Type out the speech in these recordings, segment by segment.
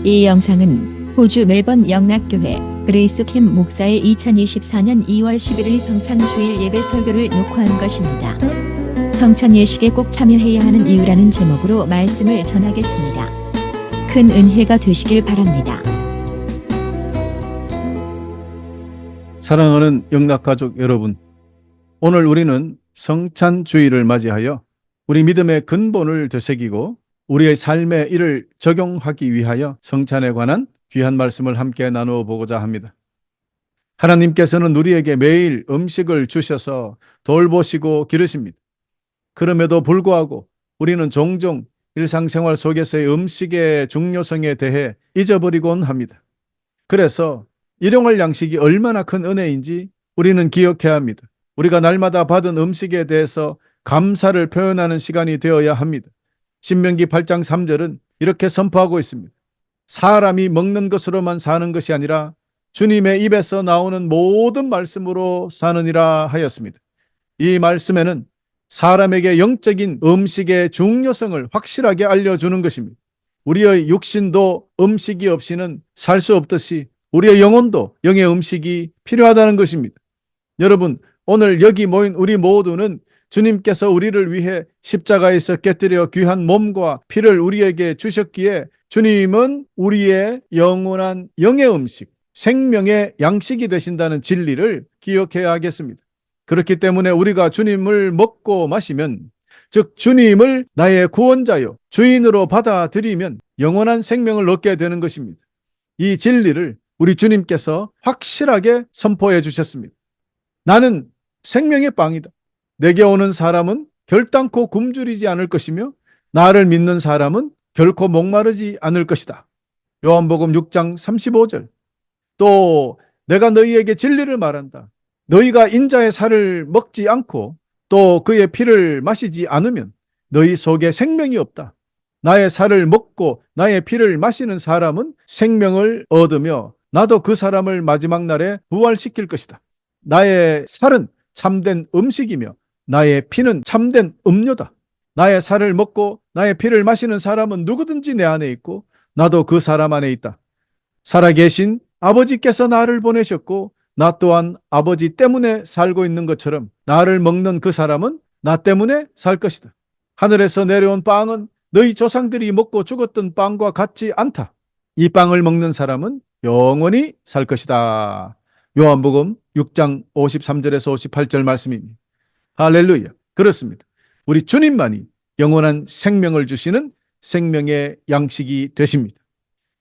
이 영상은 호주 멜번 영락교회 그레이스 캠 목사의 2024년 2월 11일 성찬 주일 예배 설교를 녹화한 것입니다. 성찬 예식에 꼭 참여해야 하는 이유라는 제목으로 말씀을 전하겠습니다. 큰 은혜가 되시길 바랍니다. 사랑하는 영락가족 여러분, 오늘 우리는 성찬 주일을 맞이하여 우리 믿음의 근본을 되새기고 우리의 삶에 이를 적용하기 위하여 성찬에 관한 귀한 말씀을 함께 나누어 보고자 합니다. 하나님께서는 우리에게 매일 음식을 주셔서 돌보시고 기르십니다. 그럼에도 불구하고 우리는 종종 일상생활 속에서의 음식의 중요성에 대해 잊어버리곤 합니다. 그래서 일용할 양식이 얼마나 큰 은혜인지 우리는 기억해야 합니다. 우리가 날마다 받은 음식에 대해서 감사를 표현하는 시간이 되어야 합니다. 신명기 8장 3절은 이렇게 선포하고 있습니다. 사람이 먹는 것으로만 사는 것이 아니라 주님의 입에서 나오는 모든 말씀으로 사느니라 하였습니다. 이 말씀에는 사람에게 영적인 음식의 중요성을 확실하게 알려주는 것입니다. 우리의 육신도 음식이 없이는 살 수 없듯이 우리의 영혼도 영의 음식이 필요하다는 것입니다. 여러분, 오늘 여기 모인 우리 모두는 주님께서 우리를 위해 십자가에서 곁들여 귀한 몸과 피를 우리에게 주셨기에 주님은 우리의 영원한 영의 음식, 생명의 양식이 되신다는 진리를 기억해야 하겠습니다. 그렇기 때문에 우리가 주님을 먹고 마시면, 즉 주님을 나의 구원자요 주인으로 받아들이면 영원한 생명을 얻게 되는 것입니다. 이 진리를 우리 주님께서 확실하게 선포해 주셨습니다. 나는 생명의 빵이다. 내게 오는 사람은 결단코 굶주리지 않을 것이며 나를 믿는 사람은 결코 목마르지 않을 것이다. 요한복음 6장 35절. 또 내가 너희에게 진리를 말한다. 너희가 인자의 살을 먹지 않고 또 그의 피를 마시지 않으면 너희 속에 생명이 없다. 나의 살을 먹고 나의 피를 마시는 사람은 생명을 얻으며 나도 그 사람을 마지막 날에 부활시킬 것이다. 나의 살은 참된 음식이며 나의 피는 참된 음료다. 나의 살을 먹고 나의 피를 마시는 사람은 누구든지 내 안에 있고 나도 그 사람 안에 있다. 살아계신 아버지께서 나를 보내셨고 나 또한 아버지 때문에 살고 있는 것처럼 나를 먹는 그 사람은 나 때문에 살 것이다. 하늘에서 내려온 빵은 너희 조상들이 먹고 죽었던 빵과 같지 않다. 이 빵을 먹는 사람은 영원히 살 것이다. 요한복음 6장 53절에서 58절 말씀입니다. 할렐루야. 그렇습니다. 우리 주님만이 영원한 생명을 주시는 생명의 양식이 되십니다.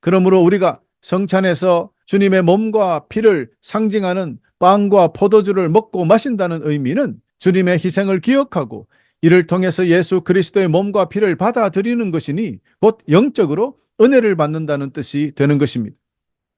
그러므로 우리가 성찬에서 주님의 몸과 피를 상징하는 빵과 포도주를 먹고 마신다는 의미는 주님의 희생을 기억하고 이를 통해서 예수 그리스도의 몸과 피를 받아들이는 것이니 곧 영적으로 은혜를 받는다는 뜻이 되는 것입니다.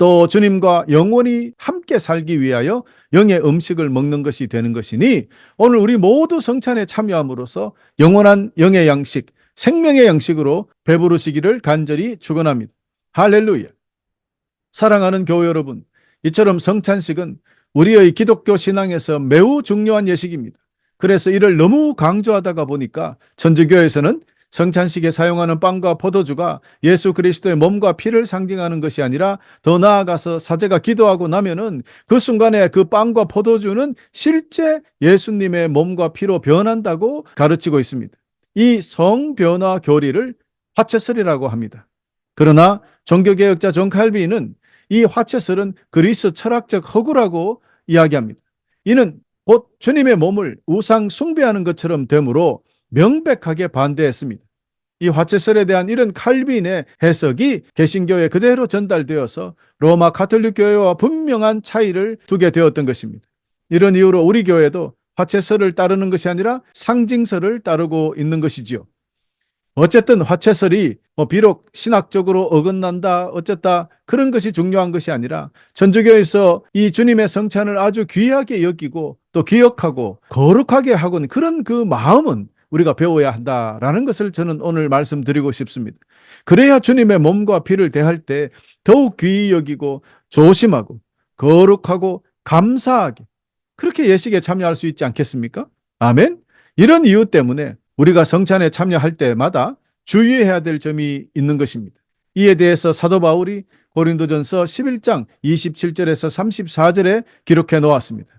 또 주님과 영원히 함께 살기 위하여 영의 음식을 먹는 것이 되는 것이니 오늘 우리 모두 성찬에 참여함으로써 영원한 영의 양식, 생명의 양식으로 배부르시기를 간절히 축원합니다. 할렐루야. 사랑하는 교회 여러분, 이처럼 성찬식은 우리의 기독교 신앙에서 매우 중요한 예식입니다. 그래서 이를 너무 강조하다가 보니까 천주교에서는 성찬식에 사용하는 빵과 포도주가 예수 그리스도의 몸과 피를 상징하는 것이 아니라 더 나아가서 사제가 기도하고 나면은 그 순간에 그 빵과 포도주는 실제 예수님의 몸과 피로 변한다고 가르치고 있습니다. 이 성변화 교리를 화채설이라고 합니다. 그러나 종교개혁자 존 칼빈은 이 화채설은 그리스 철학적 허구라고 이야기합니다. 이는 곧 주님의 몸을 우상 숭배하는 것처럼 되므로 명백하게 반대했습니다. 이 화채설에 대한 이런 칼빈의 해석이 개신교에 그대로 전달되어서 로마 가톨릭 교회와 분명한 차이를 두게 되었던 것입니다. 이런 이유로 우리 교회도 화채설을 따르는 것이 아니라 상징설을 따르고 있는 것이지요. 어쨌든 화채설이 비록 신학적으로 어긋난다 어쨌다 그런 것이 중요한 것이 아니라 천주교에서 이 주님의 성찬을 아주 귀하게 여기고 또 기억하고 거룩하게 하고는 그런 그 마음은 우리가 배워야 한다라는 것을 저는 오늘 말씀드리고 싶습니다. 그래야 주님의 몸과 피를 대할 때 더욱 귀히 여기고 조심하고 거룩하고 감사하게 그렇게 예식에 참여할 수 있지 않겠습니까? 아멘. 이런 이유 때문에 우리가 성찬에 참여할 때마다 주의해야 될 점이 있는 것입니다. 이에 대해서 사도 바울이 고린도전서 11장 27절에서 34절에 기록해 놓았습니다.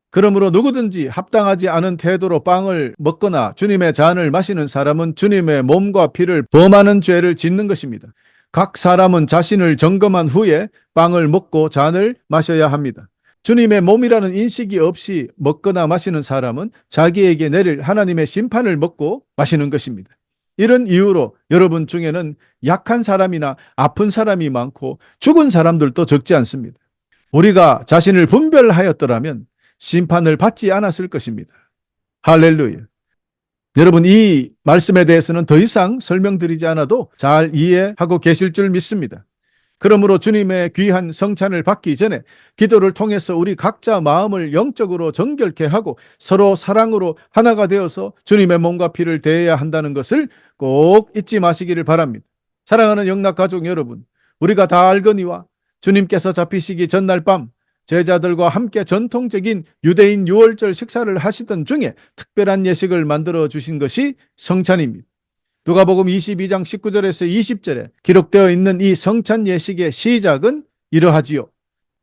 그러므로 누구든지 합당하지 않은 태도로 빵을 먹거나 주님의 잔을 마시는 사람은 주님의 몸과 피를 범하는 죄를 짓는 것입니다. 각 사람은 자신을 점검한 후에 빵을 먹고 잔을 마셔야 합니다. 주님의 몸이라는 인식이 없이 먹거나 마시는 사람은 자기에게 내릴 하나님의 심판을 먹고 마시는 것입니다. 이런 이유로 여러분 중에는 약한 사람이나 아픈 사람이 많고 죽은 사람들도 적지 않습니다. 우리가 자신을 분별하였더라면 심판을 받지 않았을 것입니다. 할렐루야. 여러분, 이 말씀에 대해서는 더 이상 설명드리지 않아도 잘 이해하고 계실 줄 믿습니다. 그러므로 주님의 귀한 성찬을 받기 전에 기도를 통해서 우리 각자 마음을 영적으로 정결케 하고 서로 사랑으로 하나가 되어서 주님의 몸과 피를 대해야 한다는 것을 꼭 잊지 마시기를 바랍니다. 사랑하는 영락가족 여러분, 우리가 다 알거니와 주님께서 잡히시기 전날 밤 제자들과 함께 전통적인 유대인 유월절 식사를 하시던 중에 특별한 예식을 만들어 주신 것이 성찬입니다. 누가복음 22장 19절에서 20절에 기록되어 있는 이 성찬 예식의 시작은 이러하지요.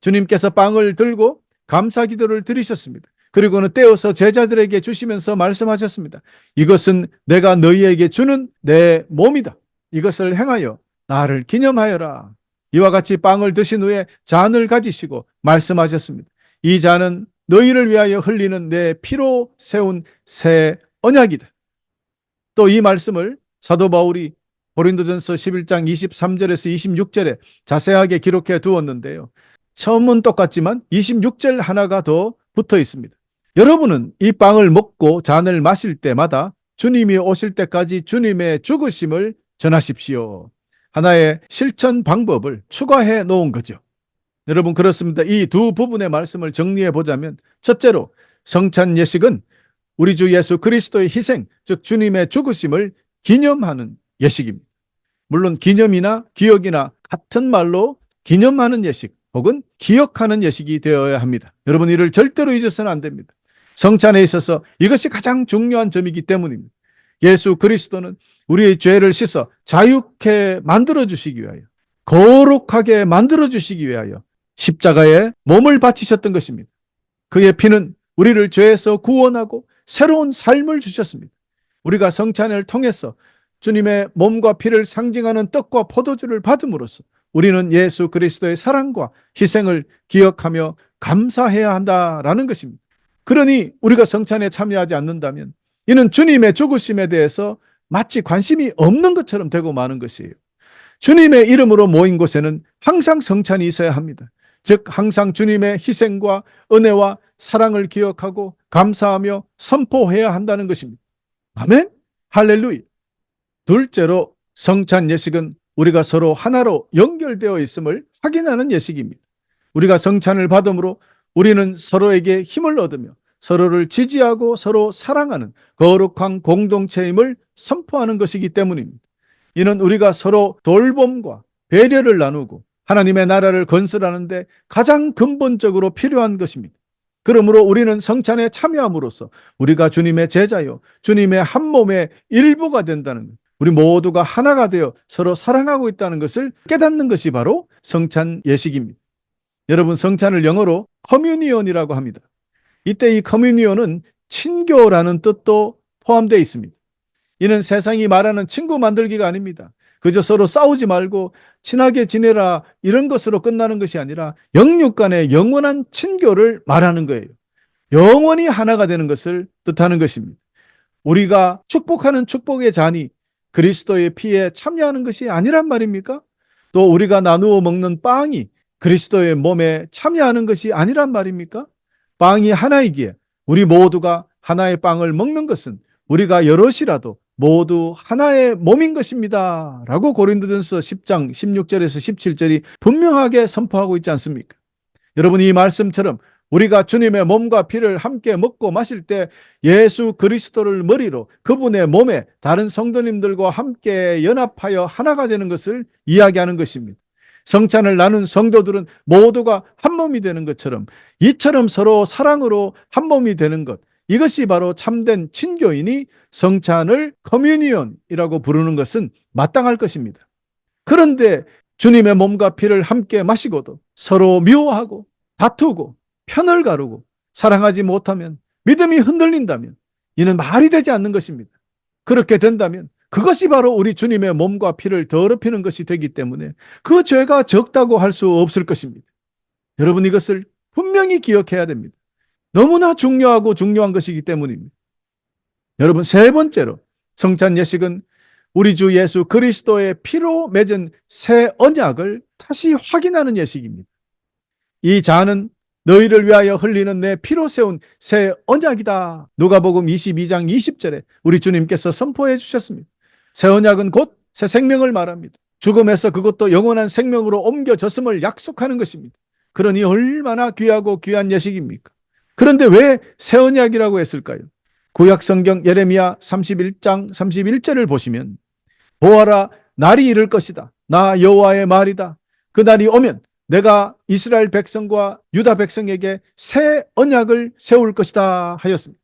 주님께서 빵을 들고 감사 기도를 드리셨습니다. 그리고는 떼어서 제자들에게 주시면서 말씀하셨습니다. 이것은 내가 너희에게 주는 내 몸이다. 이것을 행하여 나를 기념하여라. 이와 같이 빵을 드신 후에 잔을 가지시고 말씀하셨습니다. 이 잔은 너희를 위하여 흘리는 내 피로 세운 새 언약이다. 또 이 말씀을 사도 바울이 고린도전서 11장 23절에서 26절에 자세하게 기록해 두었는데요. 처음은 똑같지만 26절 하나가 더 붙어 있습니다. 여러분은 이 빵을 먹고 잔을 마실 때마다 주님이 오실 때까지 주님의 죽으심을 전하십시오. 하나의 실천 방법을 추가해 놓은 거죠. 여러분, 그렇습니다. 이 두 부분의 말씀을 정리해 보자면, 첫째로 성찬 예식은 우리 주 예수 그리스도의 희생, 즉 주님의 죽으심을 기념하는 예식입니다. 물론 기념이나 기억이나 같은 말로 기념하는 예식 혹은 기억하는 예식이 되어야 합니다. 여러분, 이를 절대로 잊어서는 안 됩니다. 성찬에 있어서 이것이 가장 중요한 점이기 때문입니다. 예수 그리스도는 우리의 죄를 씻어 자유케 만들어주시기 위하여, 거룩하게 만들어주시기 위하여 십자가에 몸을 바치셨던 것입니다. 그의 피는 우리를 죄에서 구원하고 새로운 삶을 주셨습니다. 우리가 성찬을 통해서 주님의 몸과 피를 상징하는 떡과 포도주를 받음으로써 우리는 예수 그리스도의 사랑과 희생을 기억하며 감사해야 한다라는 것입니다. 그러니 우리가 성찬에 참여하지 않는다면 이는 주님의 죽으심에 대해서 마치 관심이 없는 것처럼 되고 마는 것이에요. 주님의 이름으로 모인 곳에는 항상 성찬이 있어야 합니다. 즉 항상 주님의 희생과 은혜와 사랑을 기억하고 감사하며 선포해야 한다는 것입니다. 아멘? 할렐루야. 둘째로 성찬 예식은 우리가 서로 하나로 연결되어 있음을 확인하는 예식입니다. 우리가 성찬을 받음으로 우리는 서로에게 힘을 얻으며 서로를 지지하고 서로 사랑하는 거룩한 공동체임을 선포하는 것이기 때문입니다. 이는 우리가 서로 돌봄과 배려를 나누고 하나님의 나라를 건설하는 데 가장 근본적으로 필요한 것입니다. 그러므로 우리는 성찬에 참여함으로써 우리가 주님의 제자요, 주님의 한 몸의 일부가 된다는 것, 우리 모두가 하나가 되어 서로 사랑하고 있다는 것을 깨닫는 것이 바로 성찬 예식입니다. 여러분, 성찬을 영어로 커뮤니온이라고 합니다. 이때 이 커뮤니온은 친교라는 뜻도 포함되어 있습니다. 이는 세상이 말하는 친구 만들기가 아닙니다. 그저 서로 싸우지 말고 친하게 지내라 이런 것으로 끝나는 것이 아니라 영육 간의 영원한 친교를 말하는 거예요. 영원히 하나가 되는 것을 뜻하는 것입니다. 우리가 축복하는 축복의 잔이 그리스도의 피에 참여하는 것이 아니란 말입니까? 또 우리가 나누어 먹는 빵이 그리스도의 몸에 참여하는 것이 아니란 말입니까? 빵이 하나이기에 우리 모두가 하나의 빵을 먹는 것은 우리가 여럿이라도 모두 하나의 몸인 것입니다. 라고 고린도전서 10장 16절에서 17절이 분명하게 선포하고 있지 않습니까? 여러분, 이 말씀처럼 우리가 주님의 몸과 피를 함께 먹고 마실 때 예수 그리스도를 머리로 그분의 몸에 다른 성도님들과 함께 연합하여 하나가 되는 것을 이야기하는 것입니다. 성찬을 나눈 성도들은 모두가 한 몸이 되는 것처럼 이처럼 서로 사랑으로 한 몸이 되는 것, 이것이 바로 참된 친교인이 성찬을 커뮤니온이라고 부르는 것은 마땅할 것입니다. 그런데 주님의 몸과 피를 함께 마시고도 서로 미워하고 다투고 편을 가르고 사랑하지 못하면, 믿음이 흔들린다면 이는 말이 되지 않는 것입니다. 그렇게 된다면 그것이 바로 우리 주님의 몸과 피를 더럽히는 것이 되기 때문에 그 죄가 적다고 할 수 없을 것입니다. 여러분, 이것을 분명히 기억해야 됩니다. 너무나 중요하고 중요한 것이기 때문입니다. 여러분, 세 번째로 성찬 예식은 우리 주 예수 그리스도의 피로 맺은 새 언약을 다시 확인하는 예식입니다. 이 잔은 너희를 위하여 흘리는 내 피로 세운 새 언약이다. 누가복음 22장 20절에 우리 주님께서 선포해 주셨습니다. 새 언약은 곧 새 생명을 말합니다. 죽음에서 그것도 영원한 생명으로 옮겨졌음을 약속하는 것입니다. 그러니 얼마나 귀하고 귀한 예식입니까? 그런데 왜 새 언약이라고 했을까요? 구약 성경 예레미야 31장 31절을 보시면, 보아라, 날이 이를 것이다. 나 여호와의 말이다. 그 날이 오면 내가 이스라엘 백성과 유다 백성에게 새 언약을 세울 것이다 하였습니다.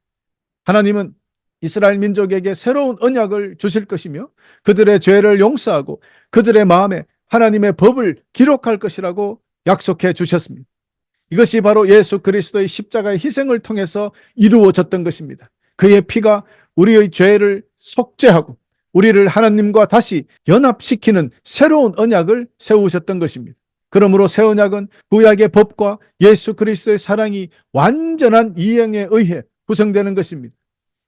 하나님은 이스라엘 민족에게 새로운 언약을 주실 것이며 그들의 죄를 용서하고 그들의 마음에 하나님의 법을 기록할 것이라고 약속해 주셨습니다. 이것이 바로 예수 그리스도의 십자가의 희생을 통해서 이루어졌던 것입니다. 그의 피가 우리의 죄를 속죄하고 우리를 하나님과 다시 연합시키는 새로운 언약을 세우셨던 것입니다. 그러므로 새 언약은 구약의 법과 예수 그리스도의 사랑이 완전한 이행에 의해 구성되는 것입니다.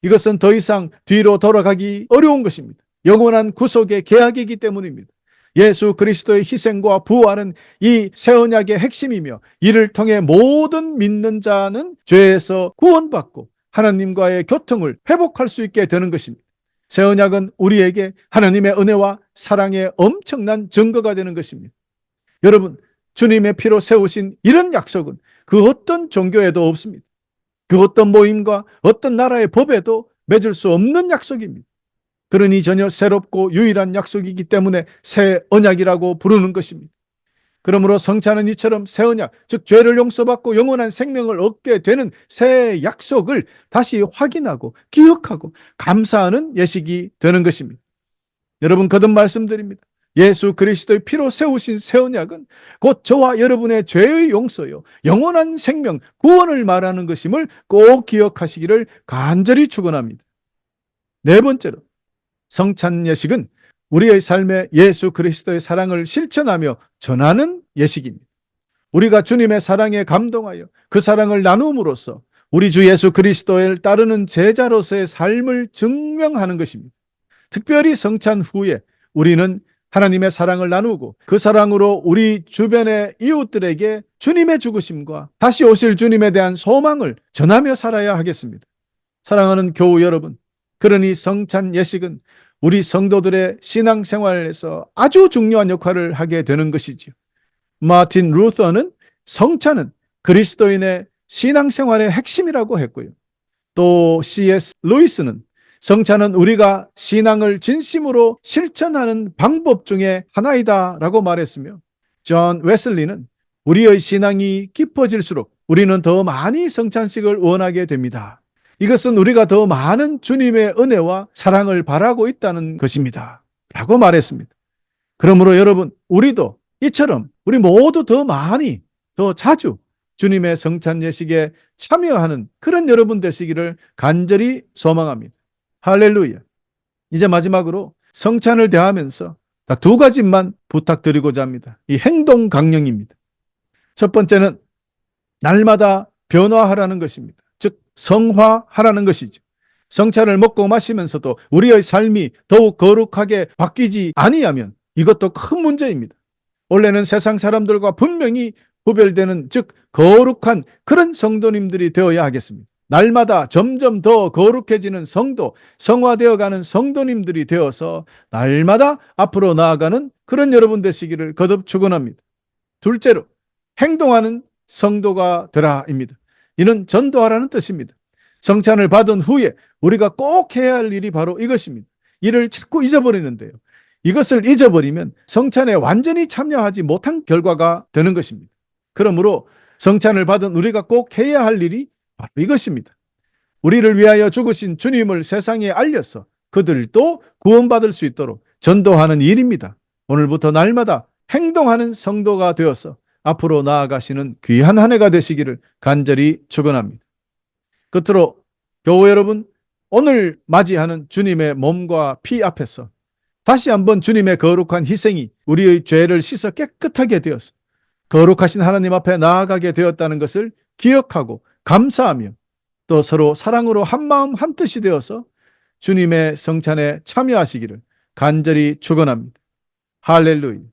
이것은 더 이상 뒤로 돌아가기 어려운 것입니다. 영원한 구속의 계약이기 때문입니다. 예수 그리스도의 희생과 부활은 이 새 언약의 핵심이며 이를 통해 모든 믿는 자는 죄에서 구원받고 하나님과의 교통을 회복할 수 있게 되는 것입니다. 새 언약은 우리에게 하나님의 은혜와 사랑의 엄청난 증거가 되는 것입니다. 여러분, 주님의 피로 세우신 이런 약속은 그 어떤 종교에도 없습니다. 그 어떤 모임과 어떤 나라의 법에도 맺을 수 없는 약속입니다. 그러니 전혀 새롭고 유일한 약속이기 때문에 새 언약이라고 부르는 것입니다. 그러므로 성찬은 이처럼 새 언약, 즉 죄를 용서받고 영원한 생명을 얻게 되는 새 약속을 다시 확인하고 기억하고 감사하는 예식이 되는 것입니다. 여러분, 거듭 말씀드립니다. 예수 그리스도의 피로 세우신 새 언약은 곧 저와 여러분의 죄의 용서요, 영원한 생명, 구원을 말하는 것임을 꼭 기억하시기를 간절히 축원합니다. 네 번째로, 성찬 예식은 우리의 삶에 예수 그리스도의 사랑을 실천하며 전하는 예식입니다. 우리가 주님의 사랑에 감동하여 그 사랑을 나눔으로써 우리 주 예수 그리스도를 따르는 제자로서의 삶을 증명하는 것입니다. 특별히 성찬 후에 우리는 하나님의 사랑을 나누고 그 사랑으로 우리 주변의 이웃들에게 주님의 죽으심과 다시 오실 주님에 대한 소망을 전하며 살아야 하겠습니다. 사랑하는 교우 여러분, 그러니 성찬 예식은 우리 성도들의 신앙생활에서 아주 중요한 역할을 하게 되는 것이지요. 마틴 루터는 성찬은 그리스도인의 신앙생활의 핵심이라고 했고요. 또 C.S. 루이스는 성찬은 우리가 신앙을 진심으로 실천하는 방법 중에 하나이다 라고 말했으며, 존 웨슬리는 우리의 신앙이 깊어질수록 우리는 더 많이 성찬식을 원하게 됩니다. 이것은 우리가 더 많은 주님의 은혜와 사랑을 바라고 있다는 것입니다 라고 말했습니다. 그러므로 여러분, 우리도 이처럼 우리 모두 더 많이, 더 자주 주님의 성찬 예식에 참여하는 그런 여러분 되시기를 간절히 소망합니다. 할렐루야. 이제 마지막으로 성찬을 대하면서 딱 두 가지만 부탁드리고자 합니다. 이 행동 강령입니다. 첫 번째는 날마다 변화하라는 것입니다. 즉 성화하라는 것이죠. 성찬을 먹고 마시면서도 우리의 삶이 더욱 거룩하게 바뀌지 아니하면 이것도 큰 문제입니다. 원래는 세상 사람들과 분명히 구별되는, 즉 거룩한 그런 성도님들이 되어야 하겠습니다. 날마다 점점 더 거룩해지는 성도, 성화되어가는 성도님들이 되어서 날마다 앞으로 나아가는 그런 여러분 되시기를 거듭 축원합니다. 둘째로, 행동하는 성도가 되라입니다. 이는 전도하라는 뜻입니다. 성찬을 받은 후에 우리가 꼭 해야 할 일이 바로 이것입니다. 이를 자꾸 잊어버리는데요. 이것을 잊어버리면 성찬에 완전히 참여하지 못한 결과가 되는 것입니다. 그러므로 성찬을 받은 우리가 꼭 해야 할 일이 바로 이것입니다. 우리를 위하여 죽으신 주님을 세상에 알려서 그들도 구원받을 수 있도록 전도하는 일입니다. 오늘부터 날마다 행동하는 성도가 되어서 앞으로 나아가시는 귀한 한 해가 되시기를 간절히 축원합니다. 끝으로 교우 여러분, 오늘 맞이하는 주님의 몸과 피 앞에서 다시 한번 주님의 거룩한 희생이 우리의 죄를 씻어 깨끗하게 되어서 거룩하신 하나님 앞에 나아가게 되었다는 것을 기억하고 감사하며 또 서로 사랑으로 한마음 한뜻이 되어서 주님의 성찬에 참여하시기를 간절히 축원합니다. 할렐루야.